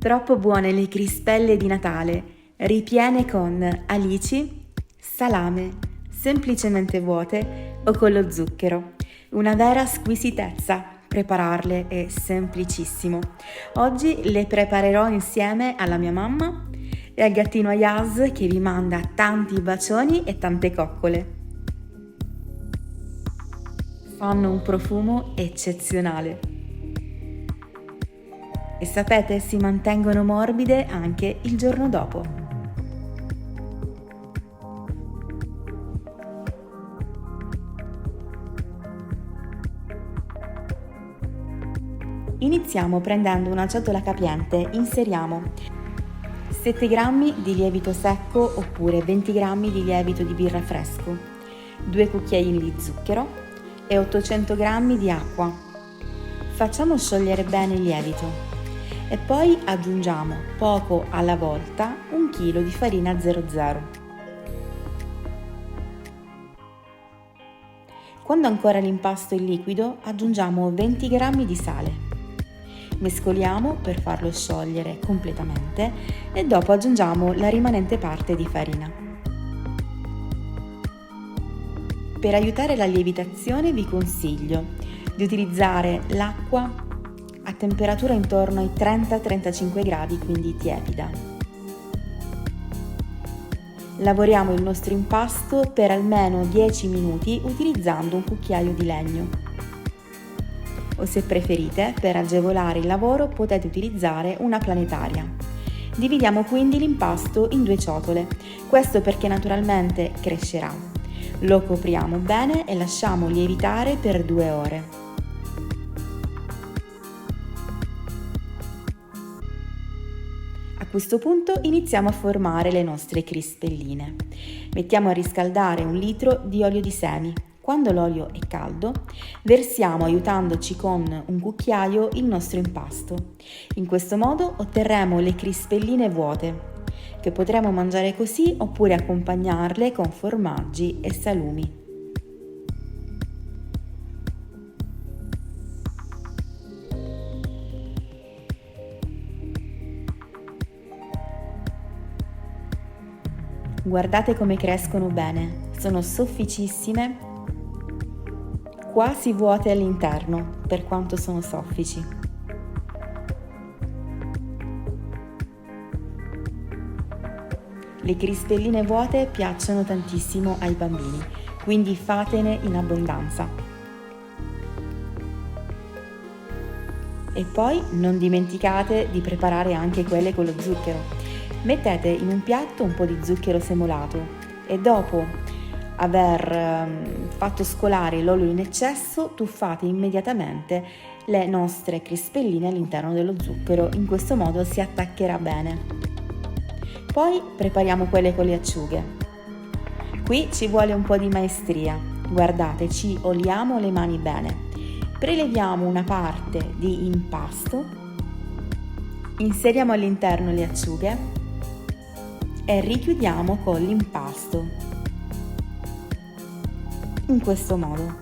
Troppo buone le crispelle di Natale, ripiene con alici, salame, semplicemente vuote o con lo zucchero. Una vera squisitezza, prepararle è semplicissimo. Oggi le preparerò insieme alla mia mamma e al gattino Ayaz che vi manda tanti bacioni e tante coccole. Fanno un profumo eccezionale. E sapete, si mantengono morbide anche il giorno dopo. Iniziamo prendendo una ciotola capiente, inseriamo 7 g di lievito secco oppure 20 g di lievito di birra fresco, 2 cucchiaini di zucchero e 800 g di acqua. Facciamo sciogliere bene il lievito. E poi aggiungiamo poco alla volta 1 chilo di farina 00. Quando ancora l'impasto è liquido aggiungiamo 20 g di sale. Mescoliamo per farlo sciogliere completamente e dopo aggiungiamo la rimanente parte di farina. Per aiutare la lievitazione vi consiglio di utilizzare l'acqua a temperatura intorno ai 30-35 gradi, quindi tiepida. Lavoriamo il nostro impasto per almeno 10 minuti utilizzando un cucchiaio di legno. O se preferite, per agevolare il lavoro potete utilizzare una planetaria. Dividiamo quindi l'impasto in 2 ciotole, questo perché naturalmente crescerà. Lo copriamo bene e lasciamo lievitare per 2 ore. A questo punto iniziamo a formare le nostre crispelline. Mettiamo a riscaldare 1 litro di olio di semi. Quando l'olio è caldo, versiamo aiutandoci con un cucchiaio il nostro impasto. In questo modo otterremo le crispelline vuote, che potremo mangiare così oppure accompagnarle con formaggi e salumi. Guardate come crescono bene, sono sofficissime, quasi vuote all'interno per quanto sono soffici. Le crispelline vuote piacciono tantissimo ai bambini, quindi fatene in abbondanza. E poi non dimenticate di preparare anche quelle con lo zucchero. Mettete in un piatto un po' di zucchero semolato e dopo aver fatto scolare l'olio in eccesso tuffate immediatamente le nostre crispelline all'interno dello zucchero, in questo modo si attaccherà bene. Poi prepariamo quelle con le acciughe. Qui ci vuole un po' di maestria, guardate, ci oliamo le mani bene, preleviamo una parte di impasto, inseriamo all'interno le acciughe e richiudiamo con l'impasto. In questo modo.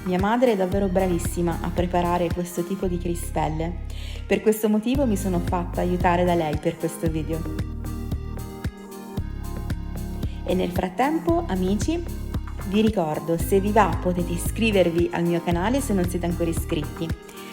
Mia madre è davvero bravissima a preparare questo tipo di crispelle. Per questo motivo mi sono fatta aiutare da lei per questo video. E nel frattempo, amici, vi ricordo, se vi va potete iscrivervi al mio canale se non siete ancora iscritti,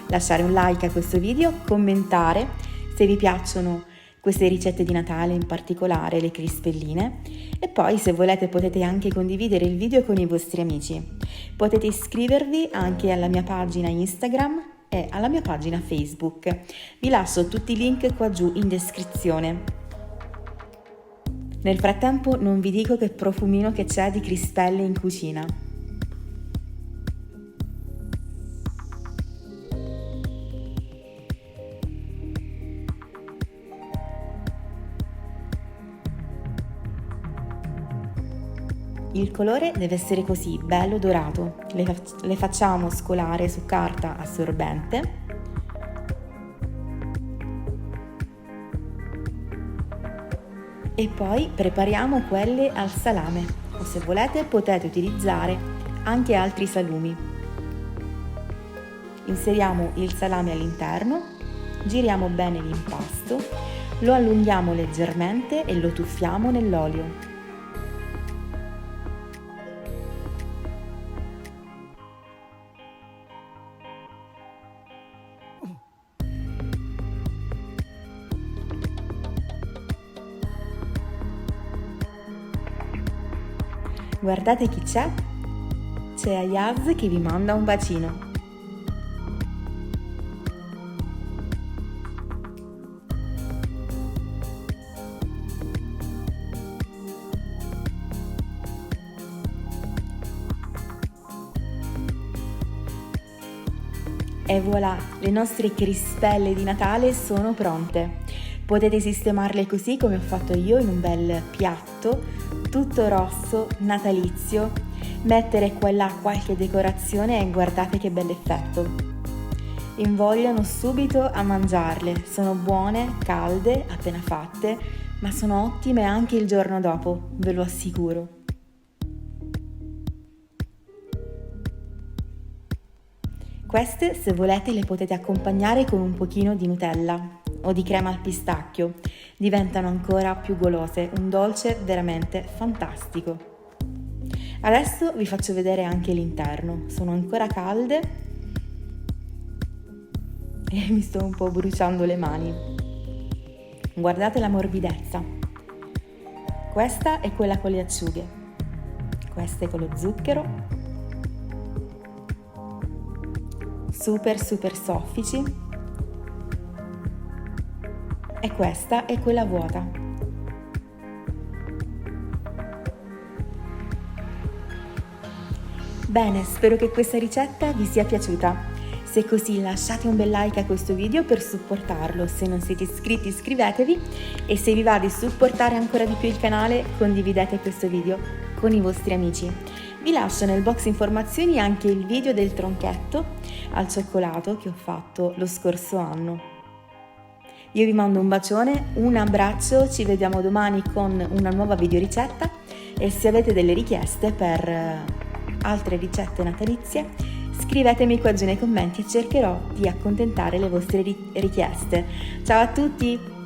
lasciare un like a questo video, commentare se vi piacciono queste ricette di Natale, in particolare le crispelline, e poi se volete potete anche condividere il video con i vostri amici. Potete iscrivervi anche alla mia pagina Instagram e alla mia pagina Facebook. Vi lascio tutti i link qua giù in descrizione. Nel frattempo non vi dico che profumino che c'è di crispelle in cucina. Il colore deve essere così, bello dorato. Le facciamo scolare su carta assorbente. E poi prepariamo quelle al salame, o se volete potete utilizzare anche altri salumi. Inseriamo il salame all'interno, giriamo bene l'impasto, lo allunghiamo leggermente e lo tuffiamo nell'olio. Guardate chi c'è? C'è Ayaz che vi manda un bacino. E voilà, le nostre crispelle di Natale sono pronte. Potete sistemarle così come ho fatto io in un bel piatto, tutto rosso, natalizio, mettere qua e là qualche decorazione e guardate che bell'effetto. Invogliano subito a mangiarle, sono buone, calde, appena fatte, ma sono ottime anche il giorno dopo, ve lo assicuro. Queste, se volete, le potete accompagnare con un pochino di Nutella o di crema al pistacchio. Diventano ancora più golose, un dolce veramente fantastico. Adesso vi faccio vedere anche l'interno. Sono ancora calde e mi sto un po' bruciando le mani. Guardate la morbidezza. Questa è quella con le acciughe. Questa è con lo zucchero. Super soffici, e questa è quella vuota. Bene, spero che questa ricetta vi sia piaciuta. Se è così, lasciate un bel like a questo video per supportarlo. Se non siete iscritti, iscrivetevi, e se vi va di supportare ancora di più il canale, condividete questo video con i vostri amici. Vi lascio nel box informazioni anche il video del tronchetto al cioccolato che ho fatto lo scorso anno. Io vi mando un bacione, un abbraccio, ci vediamo domani con una nuova videoricetta, e se avete delle richieste per altre ricette natalizie, scrivetemi qua giù nei commenti e cercherò di accontentare le vostre richieste. Ciao a tutti!